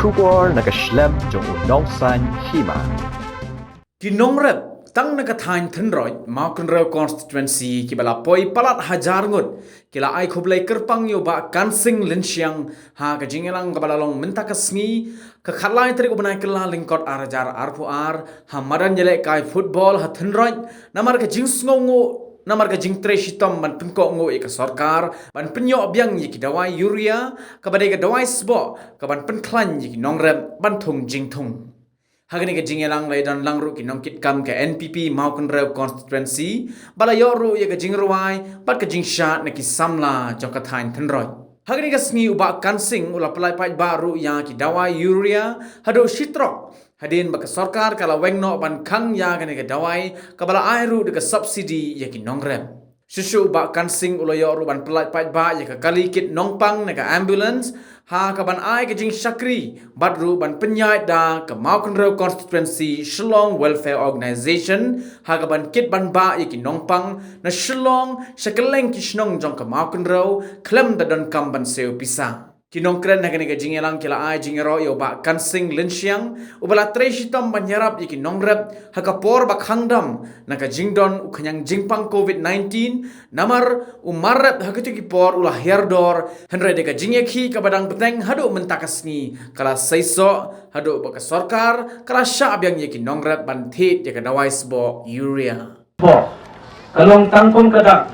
Shubor Nagaslem Jong Nongsan Hima. Ki nongrep tang nagatain thenroi Maukun Reu constituency ki bala poi palat hajar ngut kila ai khoblai kerpang yo ba kansing linsiang ha ka jingelang ka balalong menta ka sngi ka khalai tri ko banai kala lingkot arajar arpu ar ha madan jele kai football ha thenroi namar ka jing sngongo namar ka jing tre shitom ban penko ngo e ka sarkar ban penyo abyang yi ki dawai urea ka badai ka dawai sbo ka ban penklan yi ki nongrep ban thung jing thung Hagani ka jingelang lai dan langru ki nongkit kam ka NPP Maukun Reu constituency bala yoru ya ka jingruai bat ka jingshat na ki samla jong ka thain thenroi Hagani ka sngi uba kansing ula palai pai baru ya ki dawai urea hado shitrok hadin baka sarkar kala wengno ban khang ya gani ka dawai ka bala airu de ka subsidy ya ki nongrem Susu ba kansing ula yoru ban palai pai ba ya ka kalikit nongpang na ka ambulance ha ka ban ai ka jing sakri badru ban penyai da ka Maukun Reu constituency Shillong Welfare Organization ha ka ban kit ban ba ya ki nongpang na Shillong shakeleng ki shnong jong ka Maukun Reu klem da don kam ban seu pisa Kinong kren na kani ka jingelang kila ai jingero yo ba kansing linsiang ubala treshitom banyarap iki nongrep hakapor bak hangdam na ka jingdon ukanyang jingpang COVID-19 namar umarep hakatu ki por ulah herdor henre de ka jingeki ka badang beteng hadu mentakasni kala saiso hadu bak sarkar kala syab yang yeki nongrep ban thit ya ka dawai sbo urea kalong tangkong kadak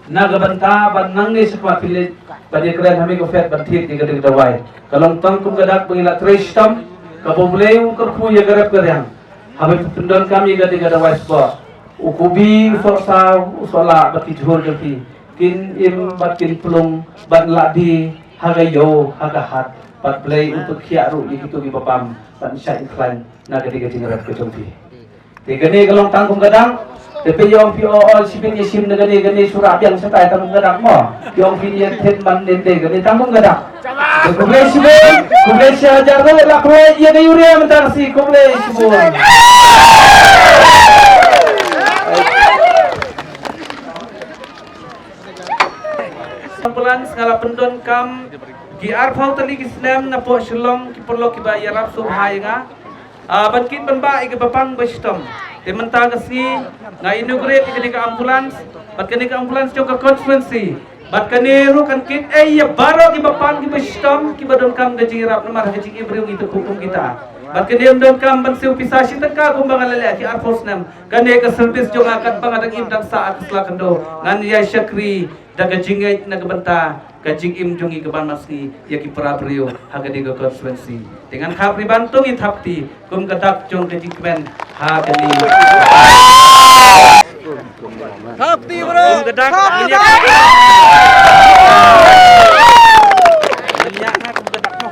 nagabanta ban nangi sa pilit pada keren kami kofet bantit di gedung dawai kalong tangkong kadak pengila trestam kabuleu kerpu ya garap kerang kami pendon kami gedung dawai spo ukubi forsa usola bati jhur gati kin im batin pelung ban ladi hagayo hagahat pat play untuk khiaru itu di bapam ban syai iklan naga di gedung garap kejompi tegane kalong tangkong kadang Tapi yang POL sipin yesim negani gani surab yang setai tanggung gadak mo. Yang pin tet man dende gani tanggung gadak. Kumle sipin, kumle syajar ko la ko ye de urea mentar si kumle sipin. Sampulan skala pendon kam ki arfau tali ki snem na po shlom ki perlo ki ba yarap surhai nga. Bankit banba ike bapang bastom. Tementang kasi na inaugurate kini ka ambulance, bat kini ka ambulance jo ka constituency. Bat kani ru kan kit ya baro ki bapang ki bastom ki badon kam da jirap na mar haji ibriung itu hukum kita. Bat kani don kam ban siu pisasi taka kumbang alale ki arfos nam. Kani ka service jo ngakat pangadang imdang sa akla kando. Ngan ya syakri daga jingay nagbanta kajing im jungi keban masni yaki prapriyo haga diga constituency dengan khapri bantung ithapti kum katak jong kajing kemen haga ni thapti bro kum katak minyak na kum katak no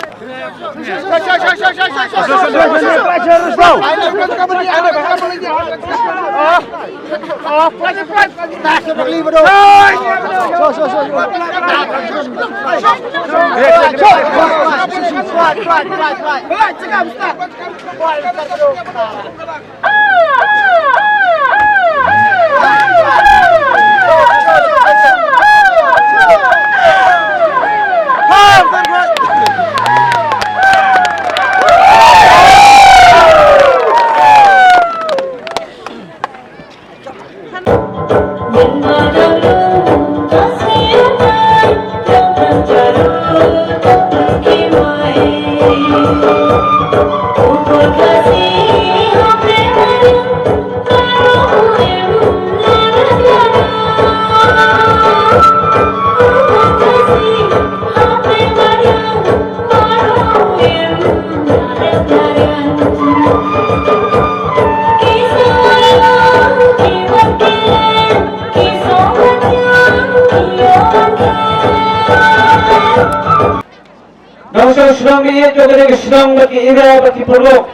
Sedang dia juga dengan sedang bagi ira bagi perlu.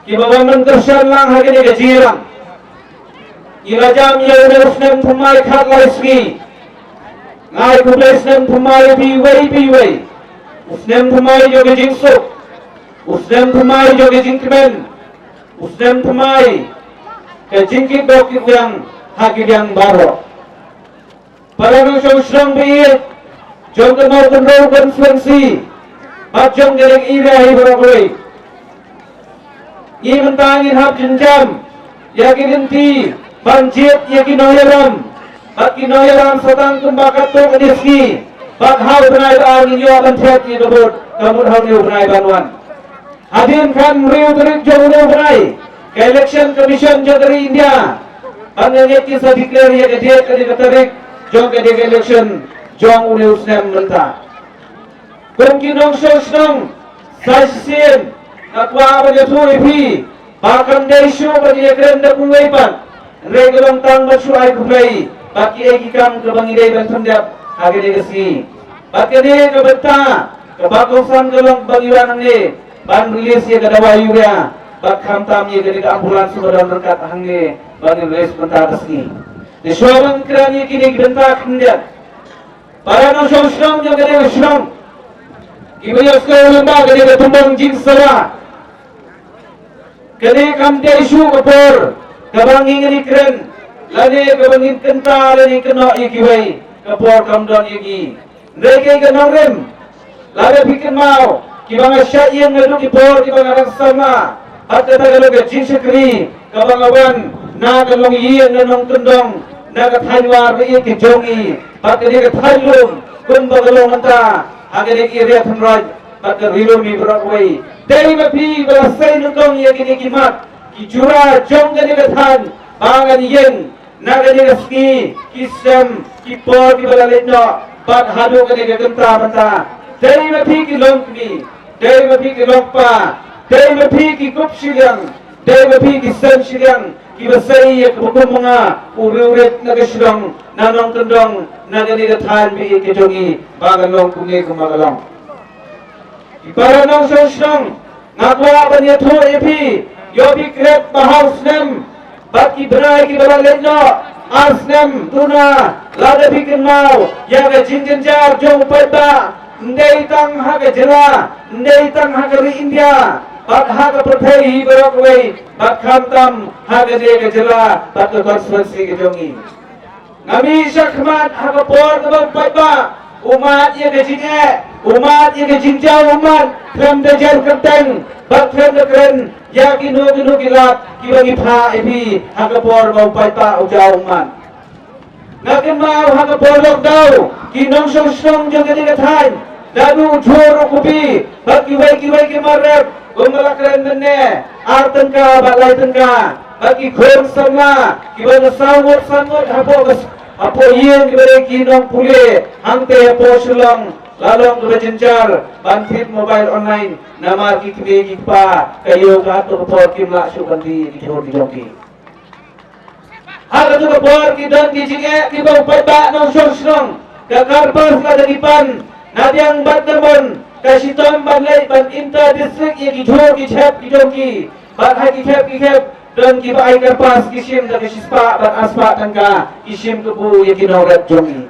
Kibawan mentersan lang hari ini gajirang. Irajam yang nerusnem pumai khat lariski. Ngai kubesnem pumai biway. Usnem pumai juga jingsuk. Usnem pumai juga jingkmen. Usnem pumai kejingkit dokit yang hagi yang baru. Para nusong sedang biir. Jom Maukun Reu constituency. Pajong gerek irahi beragoi. Ni mentangin hab jenjam. Yakin inti. Banjit yakin noyaram. Baki noyaram satang kumbakat tok adiski. Bak hau benai angin yo bantet ni kebut. Kamut hau ni benai banuan. Hadirin kan riu terik jong ni benai. Ke election commission jo dari India. Bangnya kisah declare ya dia ke tarik jong ke election jong uni usnam mentah. Kungki nong sosnong sasien akwa bagi tuai pi bahkan desu bagi keren dak mengaipan regelong tang bersuai kublai bagi egi kam ke bangidai dan tendap agi degesi bagi ni ke beta ke bakosan gelong bagiwan ni ban rilis ya ke dawa yuria bak khamtam ye ke ambulans sudah berkat hangne bagi rilis bentar resmi di suabang kerani kini bentar kendiat para nong sosnong yang kene sosnong Ibayas ko yung ba, kani ka tumbang jinsara. Kani kamde isu kapor, kabangin ni kren, lani kabangin kenta, lani kena ikiway, kapor kamdon iki. Ndeke ka nangrim, lani bikin mau, kibang asyayan nga duk ipor, kibang aragsama, at katagalog at jinsakri, kabang awan, na kalong iyan nga nong tundong, na kathanwar na ikijongi, at kani kathalum, kung bagalong manta, agar area thanraj maka rilo mi beragway dari mapi belasai nungkong ya kini kimat ki jura jong kani kathan bangan yen naga ni ski kisam ki por ki balaletno bat hadu kani genta mata dari mapi ki longkni dari mapi ki longpa dari mapi ki kupsilang dari mapi ki sansilang ki basai ya kukum mga ururet naga silong nanong tendong naga ni kathan bi ki jongi bagalong kungi kumagalong para nong sosnong ngakwa banya tho epi yobi krep bahaus nem baki berai ki balaletno asnem tuna lada bikin mau yaga jinjenjar jong pada ndei tang haga jera ndei tang haga ri India bak haga perthai berokwe bak khamtam haga de jela bak konstituensi ke jongi ngami syakmat haga por ke pada umat ye ke jinge umat ye ke jinjau umat krem de jar kerteng bak krem de kren ya kinu kilat kibagi pha epi haga por mau pada ujau umat ngakin mau haga por lok dau kinong song jong ke kathan dadu jor kupi bak kiwai ke marep gomala kren ne artengka balai tengka bagi khom sama kibana sawot apo yen kibare kinong pule hangte apo sulong lalong kebajenjar bantit mobile online namar ki kibe pa kayo ka to por kimla sukanti di jor di joki aga to por ki don ki jinge ki ba pada no sosnong kakar pas la dipan nadiang badamon kasitom banlay ban inter district ye ki jor ki chep ki joki ban hai ki chep dan kiba ai karpas kisim da kispa ban aspa tangka kisim kebu ye kinorat jongi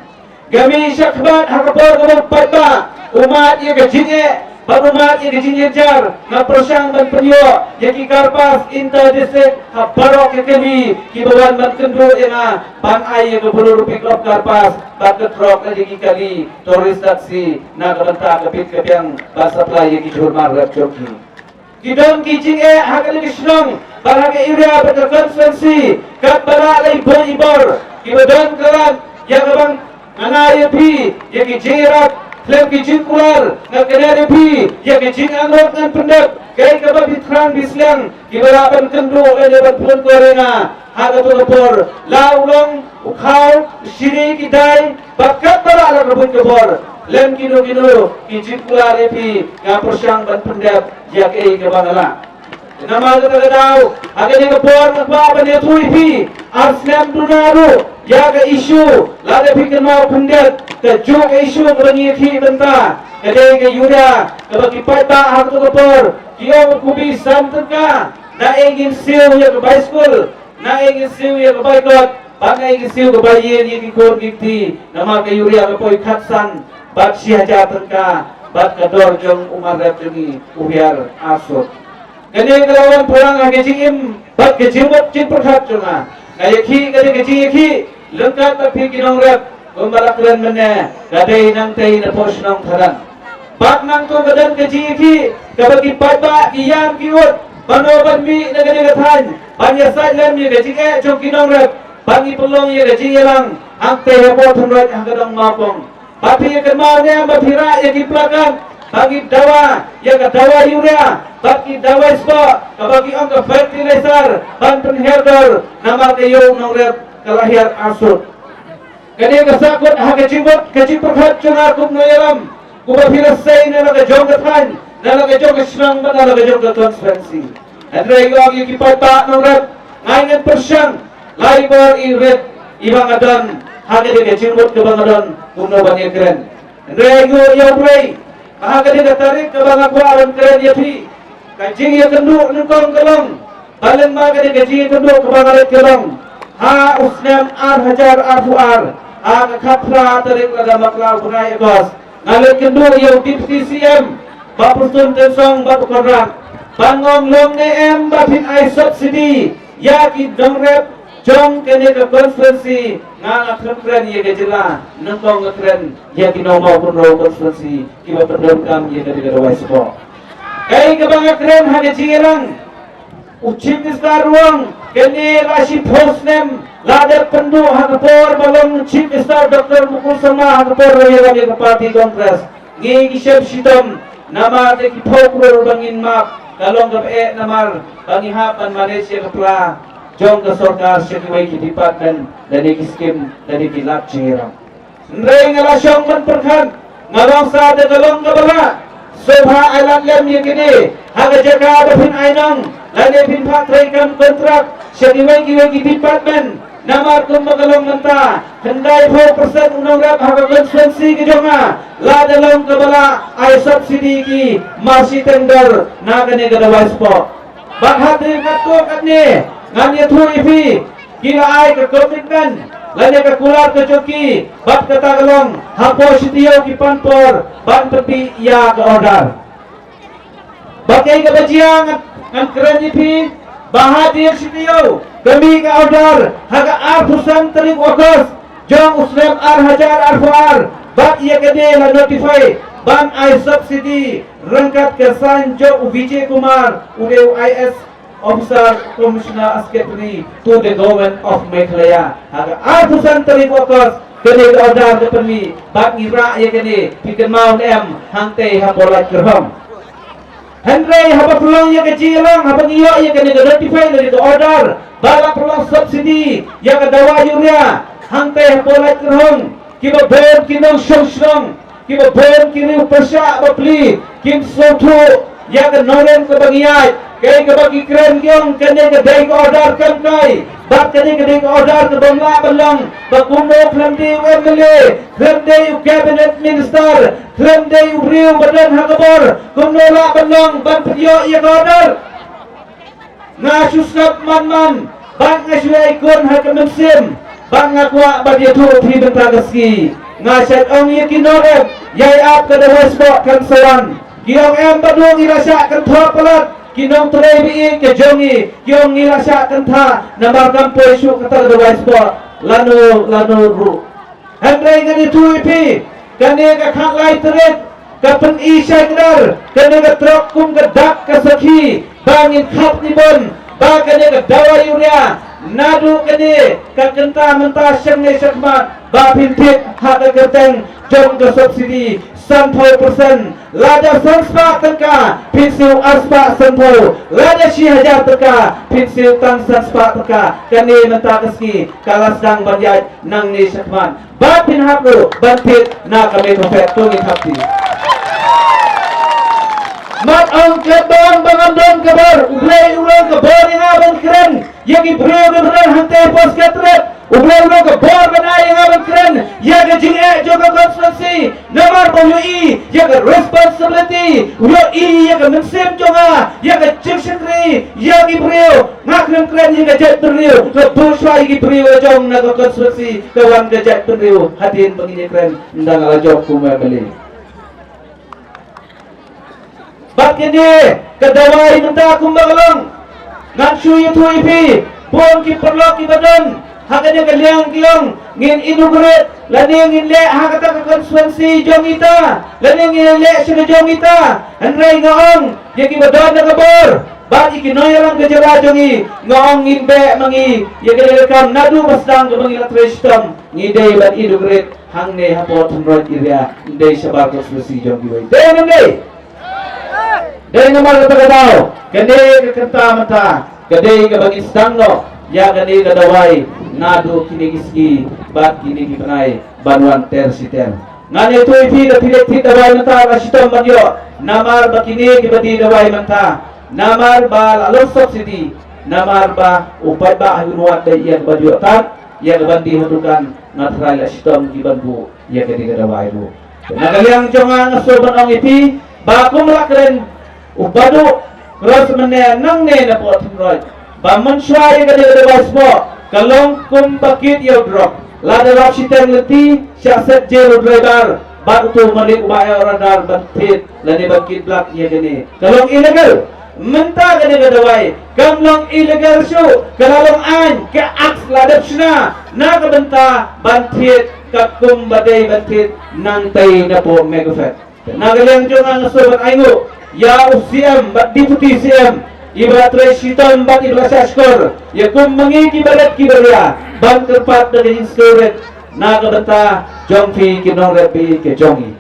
gami syakbat hakapor kebab pada umat ye gajinge ban umat ye gajinge jar na prosang ban penyo ye ki karpas inter district habarok ye kemi kibawan ban kendu ye na ban ai ye kebulu rupi klop karpas bat ketrok ye ki kali toris taksi na kabanta kapit kapiang basapla ye ki jurmar rat jongi kidong kijinge hakali kisnong barang area pada konstituensi kat baralai beribor kibadon keran yang abang anaya pi yang kijirat klem kijin kular nak kenari pi yang kijin angrot ngan pendek kai kabab itran bislang kibaraban kendu eneban pun korena haga to kapor laulong ukhau siri kidai bakat barala rebut kapor lem kino kijin kular epi ngapursang ban pendek yang kai kabangala nama kata dau agak ni kapor apa ni thui pi arslam dunaru ya ke isu lada pikir mau pendet ke juk isu berani thi benta ke yuda ke bagi pada hak tu kapor kio kubi samtaka na ingin siu ya ke bicycle na ingin siu ya ke bikot bagai ingin siu ke bayin yang ikut gikti nama ke yuria ke poi khatsan bat sihaja tengka bat kedor jong umar rep jengi ubiar asut kani kelawan pulang lagi jingim bat kejimut jin perhat cuma ngayaki kani kejiyaki lengkap tapi kinong rep gombalak keren mene gadai nang tei na pos nong tharan Pak nang ko gadan ke ki kabagi padba ki yam ki ut bano banmi nagani gathan banya sajlan mi gaji ke chok kinong rep bangi pelong ye gaji yelang ang te habo thamrat ang gadang mapong bapi ye kemau ne bapira ye ki plakan bagi dawa ye ka dawa urea bagi dawa spa kabagi ang ka fertilizer ban penherder nama ke yo nong rep kalahir asut kani ka sakut ha ke jibot ke jipakhat chunga kum no yelam kuba firasay na nagajong kathan, na nagajong kasyang ba na nagajong transparency. At rego ang ikipata ng rep, ngayon persyang, laibor i-rep, ibang adan, hagad din kachimot ka bang adan, kung no ba niya kren. At rego yung pray, hagad din katarik ka bang ako alam kren yapi, kajing yung kanduk ng kong kalong, balang mga din kajing yung kanduk ka bang alit kalong, ha usnem hajar fuar, ha kakapra tarik laga maklaw kunay agos, ngalit kedua yang Deputy CM Bapustun Tensong Bapukorak Bangong long em Bapin ai subsidi Yaki dongrep Jong kene ke konferensi Ngalak keren ye ke jela Nengkong keren Yaki nomau pun roh konferensi Kiba perdamkam ye ke digawai sepo Kai kebangga keren hanya jingerang Ucip Mister Ruang kene rasi postnem Ladar pendu hakapor balong Chief Minister Dr. Mukul Sama hakapor rayaran yang parti Kongres ngi gisep sitom nama de kipokro bangin map kalong gabe namar bangi hapan Malaysia kepla jong ke sorkar sekiwai ki department dari skim dari kilap cingirang nrei ngalasyong menperkan ngalong sa de kalong gabala sobha alam lem yang kini haga jaga bapin ainong lane pin pak rekam kontrak sekiwai ki department Namar kumbagalong menta Hendai 4% unang rap Haka konsensi ke jonga La dalong kabala Ay subsidi ki Marsi tender Nagani gadawai spot Baghati kato katni Nganya turipi Kila ay ke komitmen Lani ke kular ke joki Bat kata galong Hapo sitiyo ki panpor Ban tepi ya ke order Bakai kebajian Ngan keren ipi Bahadir sitiyo Kami ke order Haga artusan terik wakas Jong usrem hajar fuar Bak ia kede la notify Ban ai subsidi Rangkat ke Sanjo Vijay Kumar Udeu IS Officer Commissioner Askepri To the government of Meghalaya Haga artusan terik wakas Kede ke order ke permi Bak ngira ia kede Pikan maun em Hangte habolat kerham Henry haba pelong ya kecilang haba ngiyo ya kena notify dari order bala pelong subsidi ya kadawa urea hangte bolat kerhong kiba bon kinong shong kiba bon kini persya bapli kim sotu ya ke noren ke bagiyat kay ke bagi kren gyong kene ke dai order kan kai bak kene ke dai order ke bangla balong bakumo klamdi wemle klamdi cabinet minister klamdi uriu badan hakabor kumnola balong ban pediyo ya order ngasusap man bang ngasuai kun hakamensim bang ngakwa badiatu pri bentagaski ngasat ong yakinorep yai ap ke dawasbo kan sawan giong em badung irasa kan thopalat kinong trebi ke jongi kiong irasa kan tha namar kampoi su kata dawasbo lanu ru handai ngani tuipi kane ka khalai teret kapen isya kedar kane ka trok kum ke dak ke sakhi bangin khap nibon ba kane ka dawa urea nadu kene ka kenta menta syang sakmat ba pintit hak keteng jom ke subsidi 100% lada sanspa tengka pinsil aspa senpo lada syihajar tengka pinsil tang sanspa tengka kane menta keski kalas dang banjaj nang ni sakmat ba pin haplu bantit na kami profet tungi hapti mat ang kebang bangandon kabar ublay ulang kabar yang abang keren yang ibreu beneran hantai pos katret ublay ulang kabar benay yang abang keren yang jing'e juga konstitusi nomor UI yang responsibility UI yang mensem jonga yang secretary yang ibreu ngakrem keren yang jat beriu ngebuswa yang ibreu jong naga konstitusi kawan jat beriu hadirin pengini keren ndang alajok kumemeli Bak ini kedawai minta kumbagalong ngan suyu tuipi bon ki perlok ki badan hakanya kaliang kiong ngin inaugurate lani ngin le hakata ka konstituensi jongita lani ngin le sila jongita anray ngaong yaki badon na kabor ba ikinoyang kejara jongi ngaong ngin be mangi yaki rekam nadu basdang ka mangi latrestom ngidey ban inaugurate hangne hapot hundred area ndey sabar konstituensi jongi way Dari nomor kata kade kata mata kade bagi stangno ya kade kadawai nadu kini giski bat kini gipanai banwan tersiter ngane tu ipi da pilek dawai mata kasitom banyo namar bakini gibadi dawai mata namar ba lalu subsidi namar ba upai ba ahunwat da iya badyo tat ya bandi hadukan ngatrai asitom gibanbu ya kade kadawai bu nagaliang jonga ngasoban ang ipi ba kumlakren ubado ras mene nang ne na pot roi ba mansha ye gade gade basmo kalong kum bakit yo drop la de rap siteng leti syaset je driver ba tu malik ubaya radar bantit la de bakit black ye gane kalong illegal menta gade gade wai kalong illegal show kalong an ke aks la de shna na ka benta bantit ka kum badai bantit nang tai na po megafet na galeng jong ang sobat aingo ya UCM bat deputy CM ibarat resiton bat ibarat saskor ya kum mengi kibarat kibaria ban kerpat dari inskoret na kabenta jongfi kinong repi ke jongi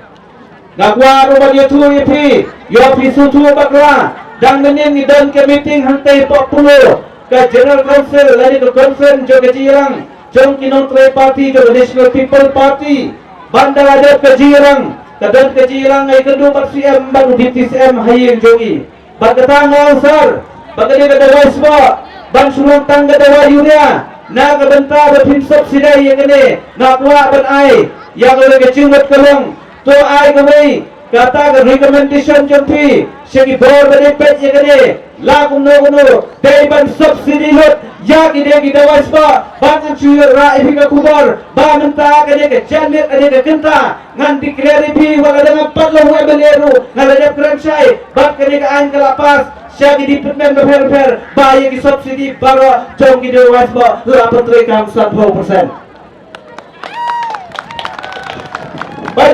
ngakwa rumah dia tu yepi yo pisu tu bakra dan menin ni dan ke meeting hantai 40 ke general council lagi ke conference jo ke jirang jong kinong party jo national people party bandar ada ke jirang kadang kejirang ay kedua pat CM baru di TCM haying jongi bagata ngawsar bagade kadawai swa ban sulung tang kadawai yuria na kabenta ba pinsop sidai yang ini na kuwa ban ai yang oleh kecinggot kalong to ai kamay kata ka recommendation jompi segi bor bade pet yang ini la kuno dai ban subsidi lot ya gide gidawai swa bangan chuyur ra ifika kubor ba menta kade ke janet ade ke kenta ngan declare bi wala dengan patlo wa beleru ngalajap kremsai bak kade ka an kalapas syagi di permen berfer ba ye ki subsidi baro jong gide wasba la putri kam 100%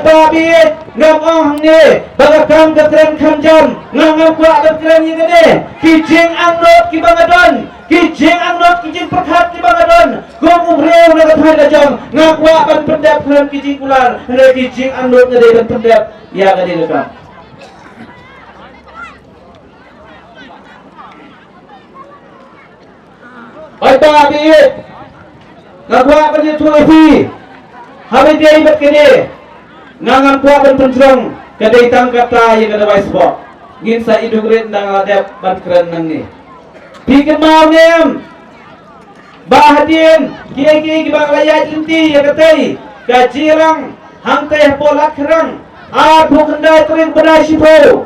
Babi ngam ong ni bagakam katren khamjam ngam kwa katren ni gede kijing angnot ki bangadon kijing angnot kijing perkhat ki bangadon gom umreu na kathai da jong ngakwa ban pendap kram kijing kular re kijing angnot ngade ban pendap ya gade lekam Babi ngakwa ban tu fi habe dei bat kene nangan kuat dan pencerong kadai tang kata yang ada waisbo ngin sa idugret nang adap ban keren nang ni bikin mau nem bahadien kiai bang layat inti ya katai kajirang hang teh polak kerang abu kendai tering pada sipo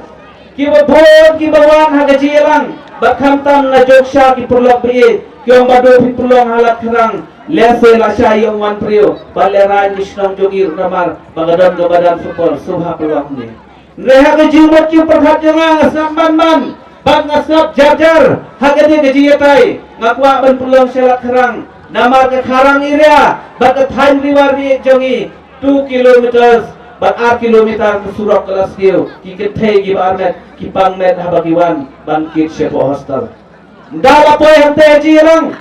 kiba bon kibawan ha kajirang bakham tam na joksha ki purlok bri kiong bado pi purlong halat kerang lese la syayong wan prio baleran misnong jogir namar bagadon do badan supor subha peluang ni reha ke jiwat ki perhat jangan asnap man bang asnap jajar hagade ke jiyatai ngakwa ban peluang selat kerang namar ke karang area bagat hain riwar ni jongi 2 kilometers bat 8 kilometer ke surok kelas dio ki kethe gi barnet ki pangnet habagiwan bangkit sepo hostel ndala poy hante jirang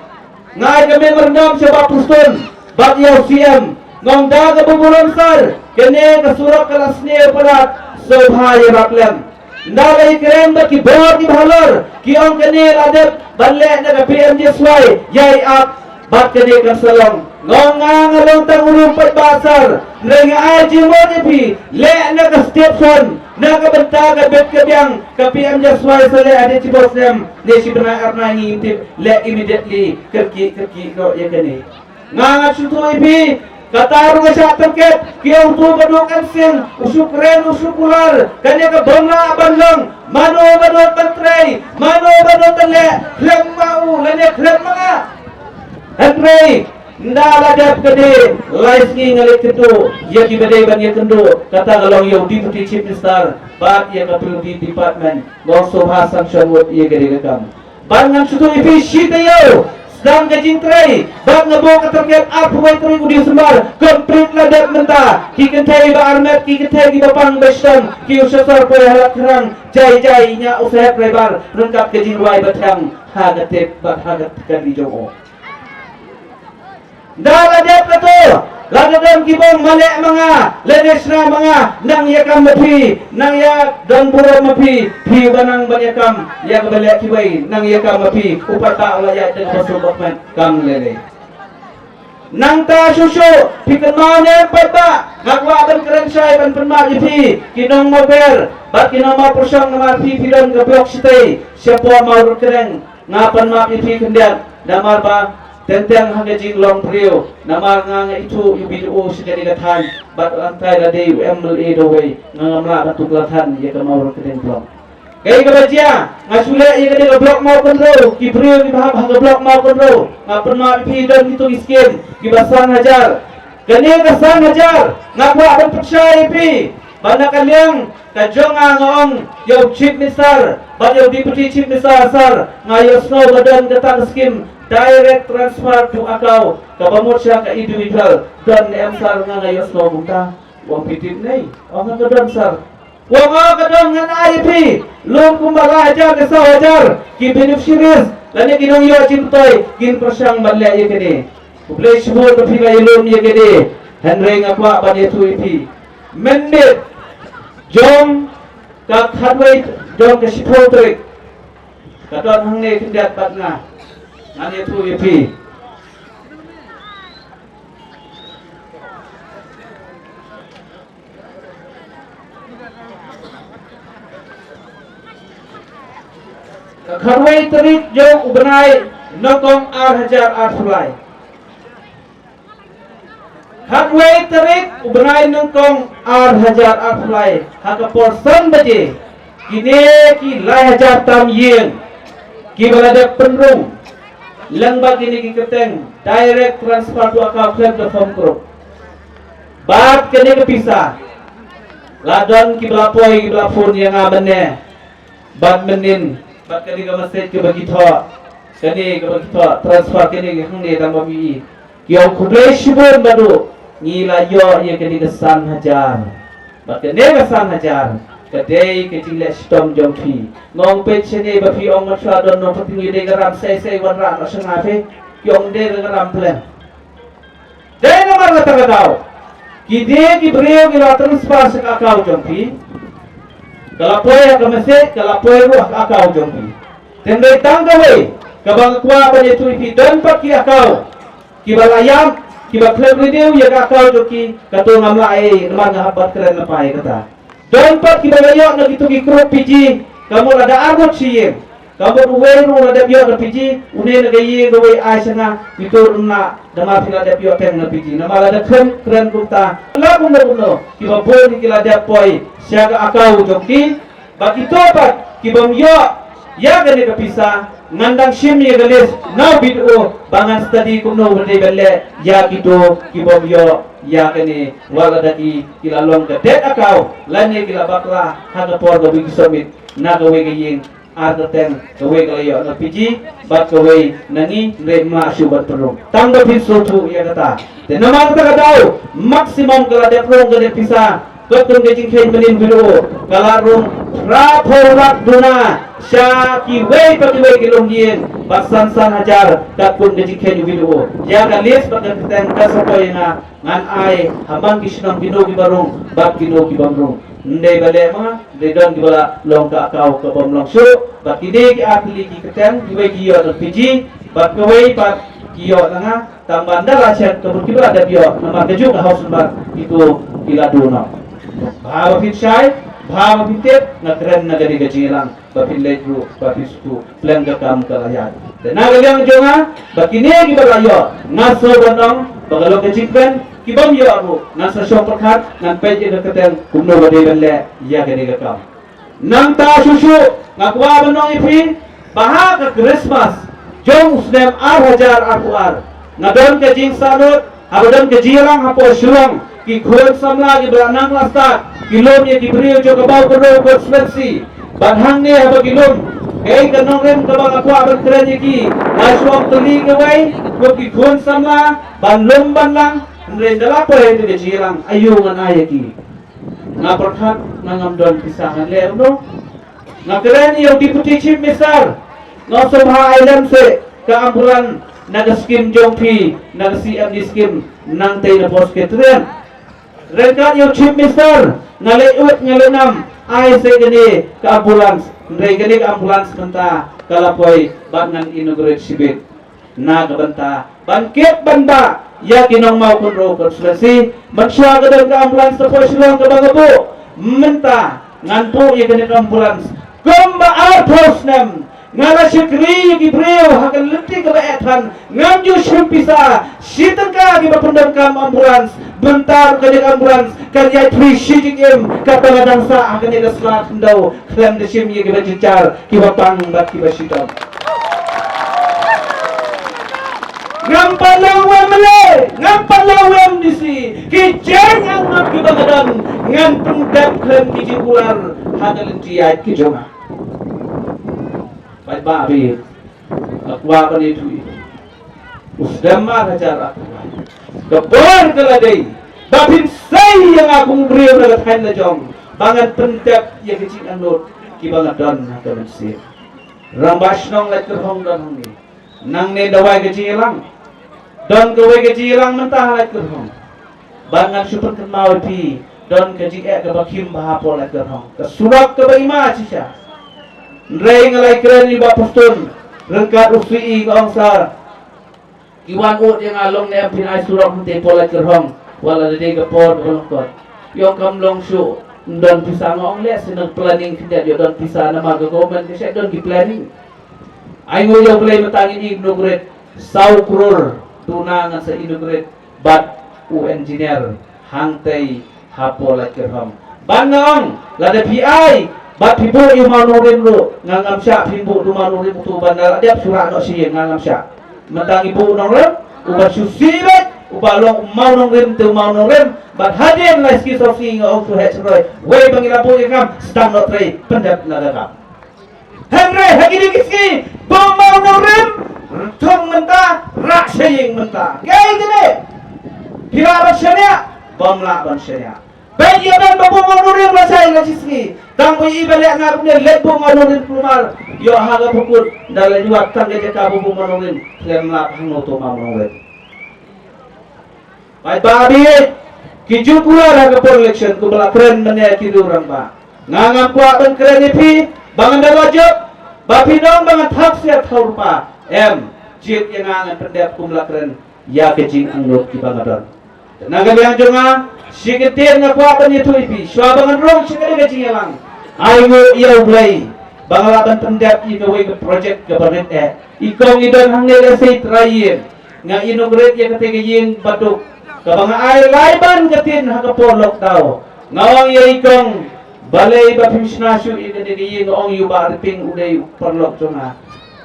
ngai kami merendam sebab pustun bak yau CM ngong da ke buburon sar kene ke surok kelas ni perat sobhai raklem ndala ikrem da ki bor ki bhalor ki ong kene adat balle na ke PMJSY yai ap bat kene ke salong ngong ngalong tang urum pat basar nrenga aji mo ni le na ke stepson na ka benta ka bet ka biang ka PMJSY sale ade cibosem ne si bena arna ngi intip le immediately kerki no ya kene nga sutu ibi kataru ka sa terket kiong tu badukan sing usukren usukular kanya ka bongla abanlong mano badot pantray mano badot le klem mau lene klem mga Andre ndala dap kede lais ngi ngale kendo ya ki bade ban ya kendo kata galong yo deputy chief minister bat ya ka di department go sobha sanction wot ye gede kam bangan sutu efisi yo sedang kajing tray bab ngabo ka target up way tray udi sembar complete la dat menta ki kentai ba armet ki kentai ki bapang bestam ki usasar pe halat kerang jai nya usaha lebar lengkap kajing wai batang hagatep bat hagat kali jowo dala dat kato ladadam kibong malek mga lenesna mga nang yakam mapi nang yak dan pura mapi pi banang banyakam yak balek kibai nang yakam mapi upata ulayat dan pasubakman kam lele nang ta susu pikenane pata ngakwa ban keren sai ban penmak ipi kinong mober bat kinong ma persang namar pi filan gablok sitai siapa mau keren ngapan mak ipi kendian damar ba tentang hangajing long prio namar nga itu yubidu sekali katan bat lantai lade MLA doway nga ngamla batuk latan ya kamau keden blok kay kabajia nga sule ya kede blok mau kontrol ki prio ki bahab hang blok mau kontrol nga penma pi dan itu iskin ki basan hajar kani kasan hajar nga kwa aban percaya pi bana kaliang kajong ngong yo chief minister ban yo deputy chief minister sar nga yo snow badan kata skim direct transfer to account kabamot siya ka individual dan emsar nga ngayos no bunta wang pitit nay o nga kadon sar wang kadon nga IP lum kumbaga hajar sa hajar ki beneficiaries lani kinong yo chimtoy kin prosyang badla ye kini publish mo to pila ilum ye kini henry nga kwa ba ye IP mendit jong ka hadway jong ka sipotrik kadon hangne kindat bat nga ani tu ipi kharwai tarik jong ubanai nokong hajar fulai kharwai tarik ubanai nokong hajar fulai haka porsan baje kini ki lai hajar tam yeng ki balada penrung Langbag ini kiketeng direct transfer to account claim the form group. Bat kini kepisah. Ladon kiblapoy kiblapun yang abane. Bat menin bat kini ke masjid ke bagito. Kini ke bagito transfer kini ke hangni tambah mi. Kiyong kublay shibun baru ngila yo ye kini kesan hajar. Bat kini kesan hajar. Kadai kecil stom jongki ngong pensione bafi ong masya don no pati de garam sai wan ram asanga fe yong de garam plan de nomor kata katao ki de ki breo ki transfer sa akau jongki kala poe ka mese kala poe ru akau jongki tendai tanggawe kabang kwa ba tu ipi don pak ki akau ki balayam ki ba claim review ya akau jongki kato ngamla ai namang habat keren na pai kata Dompat kita bayar nak itu kikro PG, kamu ada argot sih, kamu uweru ada biar PG, udah nak gaya gawai aisana itu na, damar kita ada biar teng na PG, nama ada keren kita, lagu nak kita boleh kita ada poi, siaga akau joki, bagi topat kita biar, ya kene kepisah, ngandang sim ya galis, now bidu bangan study kuno berdebele, ya gitu kita biar. Ya kini wala daki kila long ka det akaw lanye kila bakla haga por ga bigi somit na gawe gayeng argaten gawe galayo na piji bat gawe nangi rema subat perung tangga pinsotu ya kata de namang ta daw maximum kala de prong ga de pisa kotong de jingkhen menin biru kala rung raporat duna syaki wei pagi wei kilong yen basan san hajar kapun de jingkhen biru ya galis baga keten kasapoy na ngan ai habang kisnam gino ki barong bab gino ki barong ndai bale ma de don ki bala long ka kau ka bom long su bab kide ki akli ki keten ki wei ki yo to piji bab ka wei bab ki yo nga tamban da raset ka ki bala da bio nama ke juga haus bar itu kila dono baba fit shai baba fitet na keren na gadi gajilang bapin ledru bapistu plan ka kam kalayat de na galang jonga bakine ki bala yo ngaso banong bagalo ke chikben kibam yo abu nasa syok perkat nan peje ke keten kumno bade belle ya gede ke kam nang ta susu ngakwa banong ipi baha ke Christmas jong usnem hajar akuar ngadon ke jing sanut abadon ke jirang hapo syurang ki khon samla ki beranang lastat kilom ye diberi jo ke bau kero konspirasi badhang ne haba kilom Kay kanong rin kabang ako abang kren yaki. Aswang tuli gaway, kuki kun samla, banlong banlang, rin dalapo rin ito gajilang ayungan ayaki. Nga perkat nangamdon pisahan leo no. Nga kren yung Deputy Chief Minister, nga Subha Island se, kaambulan, nagaskim jong pi, nagasiam di skim, nang tayo na posket rin. Ren kan yung Chief Minister, nga lewat nga lunam, ay sa gani ka-ambulance, ren gani ka-ambulance menta, kalapoy, bangan inaugurate sibit, nagabanta, bangkit banda, ya kinong mau kunro konsulasi, mansya ka ka-ambulance na po silang kabangabo, menta, ngan po ya gani ka-ambulance, kumba outpost nem, ngala syukri gibreo hakan leti kebaetan ngamju syumpisa sitengka di bapundam kam ambulans bentar kali ambulans karya tri shijikim kapala dangsa akan ida selat hendau klem desim ye gibajicar kiwapang bat kibasitam ngampalawem disi kijeng ang kibagadan ngan pendap klem kijipular hakan leti ayat kijoma Baik babi, akwa kan itu, usdama kacara, kebor keladai, babin saya yang aku beri pada kain lejong, bangan pentep yang kecil anut, kibangan don akan sih, rambas nong lek terhong don ni, nang ne dawai kecilang, don kawai kecilang mentah lek terhong, bangan super kenal pi, don kecil kebakim bahapol lek terhong, kesurak kebaima cisha. Ray ngalai keren ni bapustun rengkat usui kangsar iwan ut yang along ne pinai surok hente pola kerhong wala de gapor kolongkot yo kam long shu don pisang ong le senang planning tidak yo don pisang nama government ke don di planning ai ngo yo play matang ini inaugurate 100 crore tunangan sa inaugurate bat u engineer hangtei hapola kerhong banong lada PI Bat pibu yu manurin lu ngangam syak pibu du manurin tu bandar dia surat no si ngangam syak mentang ibu nong rem ubat susi bet ubat long mau nong rem tu mau nong rem bat hadin lai ski sofi ngau tu het roy we bangila pu ngam sedang no tray pendap nagakam Henry hagi dikiski bom mau nong rem thong menta rak saying menta gay gede pila ban syariah bom la ban syariah Bayi dan babu manurin masai ngajiski. Tang bayi balik ngapnya lebu manurin plumar. Yo haga pukul dalam juat tang dia kabu manurin. Klem lap hanoto manurin. Baik babi. Kiju pula haga por election ku bela keren menya kidu orang ba. Ngangam kuat ben keren ipi. Bangan dah wajib. Bapi dong bangan thak siat thurpa. Jit yang ngangan pendep ku bela keren. Ya kecing anggap ki bangadon. Naga yang jonga Sikitir nga kuwatan ito ipi Swabangan rong sikali gajing yalang Ayo iyaw blay Bangalaban pendap ikaway ke project government Ikaw ngidon hang nilasay trayin Nga inaugurate ya katiga yung batuk Kabanga ay laiban katin hakapolok daw Ngawang ya ikong Balay bapimsnasyo ikatiga yung ong yuba riping uday parlok chunga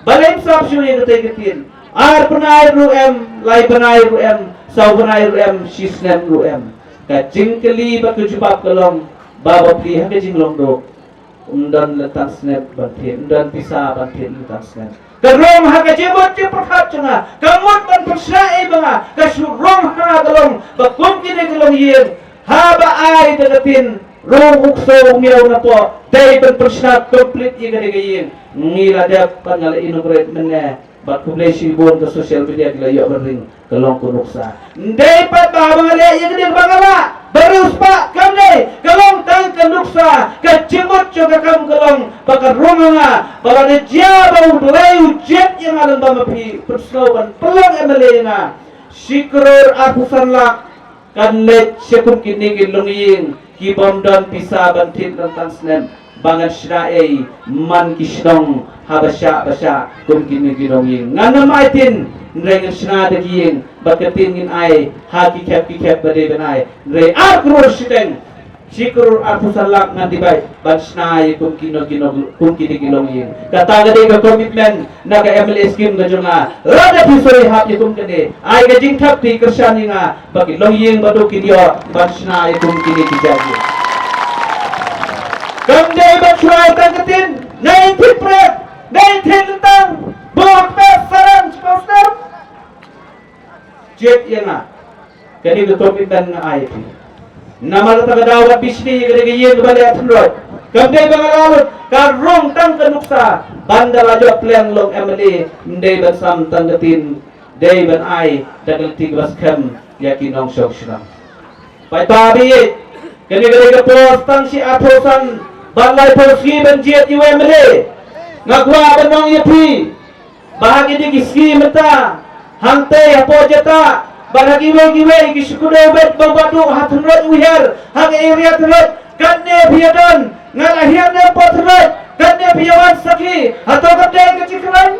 Balay msapsyo yung katiga katin Ar panay ruem Lai panay ruem Saw panay ruem Sisnem ruem Kacing keli batu jubab kelong baba pli hake jinglong do undan letan snap bantin undan pisa bantin letan snap kerong hake jibot ciperhat cunga kamut ban persai banga kasurong ha kelong bakum kini kelong yin haba ai deketin rong ukso miau na po day ban persnap complete yiga degayin ngila dap pangal inaugurate menne bat publish ibon ke social media kila yo bering kelong kunuksa ndai pat babang ale yang dia bangala barus pak kamne kelong tang kunuksa ke cimut juga kam kelong bakar rumanga balane jabau leu jet yang alang bamapi perslowan pelong emele na sikror apusan lak kan let sekum kini kilunging kibom don pisa bantin tentang snen bangan syra'i man kisnong habasya basya kum kini ginong ying ngana maitin nrengen syna de ying bakatin ngin ai haki kep bade benai re akrur siteng sikur arpusalak nganti bai ban syna kum kino kum kini ginong ying kata gade ka komitmen na ka ML scheme ga jonga rada pisori hap kum kene ai ga jingthap ti kersani nga bagi long ying badu kidio ban syna kum kini kijagi Kamdai bersuai tangkatin 90% jet yang kini ketopin dan IIP nama kata dawat bisni kini yen balik atendrot kamde bangalut karong tang kenuksa bandar aja plan long MLA mendai bersam tanggatin day ban ai dagal tigbas kam yakin nong sok shram pai babi kini kapos tang si atosan balai polski ban jet UMLA ngagwa banong yapi bahagi di kiski mata hangte apo jata bahagi we kiskudo bet babadu hatrot wihar hang area trot kanne biadon ngalahian potrot kanne biawan saki atau kadai kecikran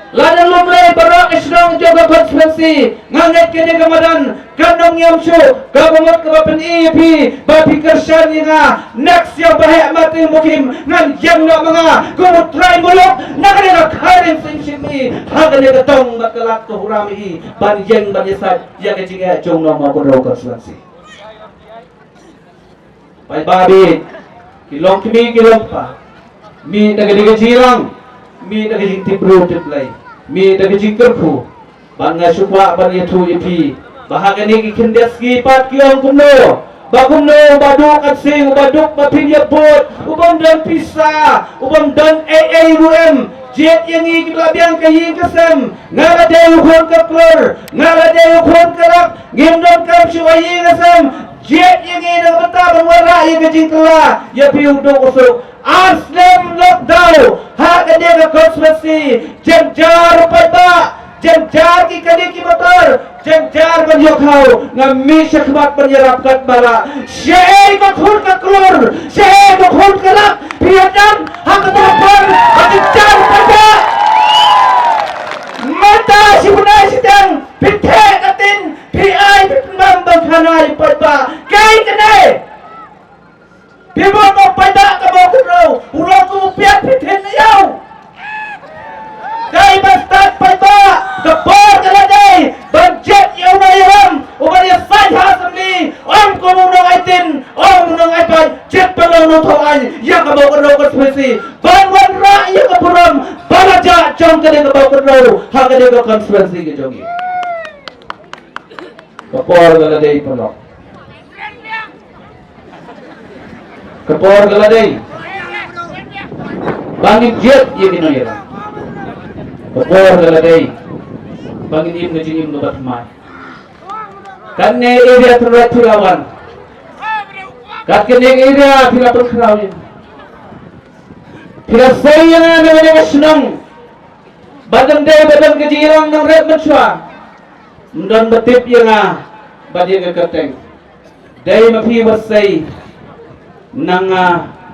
ladan lumlai barak isnong jaga konspirasi ngangat kene kamadan kanong yamsu kabamot kabapen EP babi kersan nga next yang bahaya mati mukim ngan yang na mga kumutray mulok nakalina karin sing hagali katong makalak to hurami ban yang banyasad ya kecingya jong no mapuro konspirasi pai babi kilong kimi kilong pa mi nagaliga jirang mi naging tibro tiplay mi naging kerku banga syukwa ban yetu ipi bahagani kindeski pat kiong kumno bagumno baduk at sing baduk mapinya bot ubang dan pisa ubang dan AAUM jet yang ikilabiang kayi kasem ngala deyu kon kaklor ngala deyu kon karak ngimdon kam syuayi kasem jet yang ina bata bangwara yang kejingkala ya piudong usuk Aslam lockdown hak dia ke konspirasi jengjar pada jengjar ki kali ki motor jengjar banjokau ngami syakmat menyerapkan bala syai ko khun ka klur syai ko khun kelak piadan hak terapar jengjar pada mata si bunai sidang pithe katin PI pitmam banghanai pada kai kene Bibo mo pada ka mo kuno, ulo ko piat pitin niyaw. Kay basta pada kapor kala day, budget yaw na yaram, uban ya side assembly, om ko mo nang itin, om nang ipan, jet pa lang no toan, ya ka mo kuno ko spesi. Banwan ra ya ka puram, balaja jong kene ka mo kuno, ha kene ka conspiracy ke jongi. Kapor kala day puno. Kapor galaday bangin jet yemin oyera kapor galaday bangin im na jinim no batmay kanne area turat tulawan katne area pila perkrawin pila sayana na na snong badam de badam kejirang nang red matswa ndon batip yang badi ke kateng dai mapi wasai nang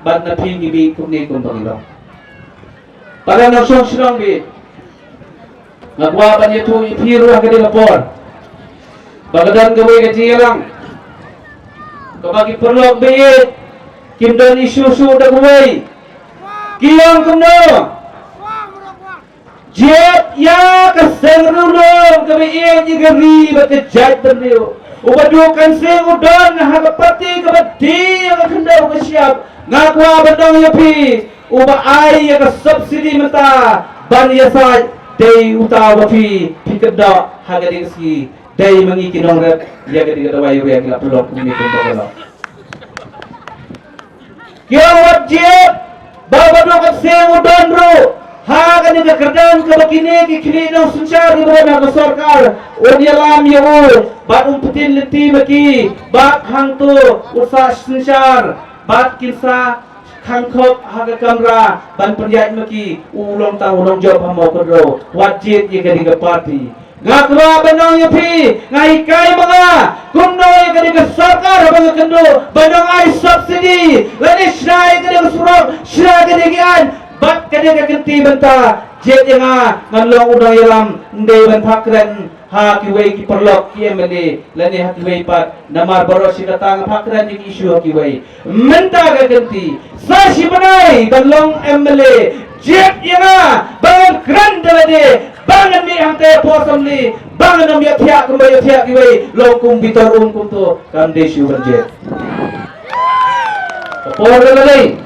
bad na pingi kumni kumbangilo para na song bi ngagwa pa niya tu ipiro agad kapor bagadan gaway kajirang kabagi perlog biyit kimdan isusu da gaway kiyang kumno jet ya kasengulong kami iya jigari ba't jat tandiyo ubadukan sing udon hagapati kabati ang kandaw kasyap ngakwa badang yapi uba ay ang subsidy mata banyasa day utawa pi pikada hagaling si day mangikinong rep yagadi kadaway yang lapulok kumi kumpagalaw kaya wajib babadukan sing udon ro hagan nga kerdan kabakini kikini ng sunsar di ba na sarkar unyalam yaul bat umputin liti maki bat hangto usa sunsar bat kinsa hangkop haga kamra ban perjat maki ulong tahunong job hamo kodro wajib ye kadiga party ngakwa banong yapi ngaikai mga kumno ye kadiga sarkar habang kendo banong ay subsidy lani shnai kadiga surok shnai kadigaan bat kadiga kenti banta jet yang ngalong udang yalam ndai ban pakren ha kiway ki perlok ki MLA lani ha kiway pat namar baros sinatang pakren yung isu ha kiway menta ka kenti sa sibanay balong MLA jet yang bangan kran dalade bangan mi ang te posomli bangan ang yatya kumbay yatya kiway lokum bitor kum to kam desu ban jet kapor dalade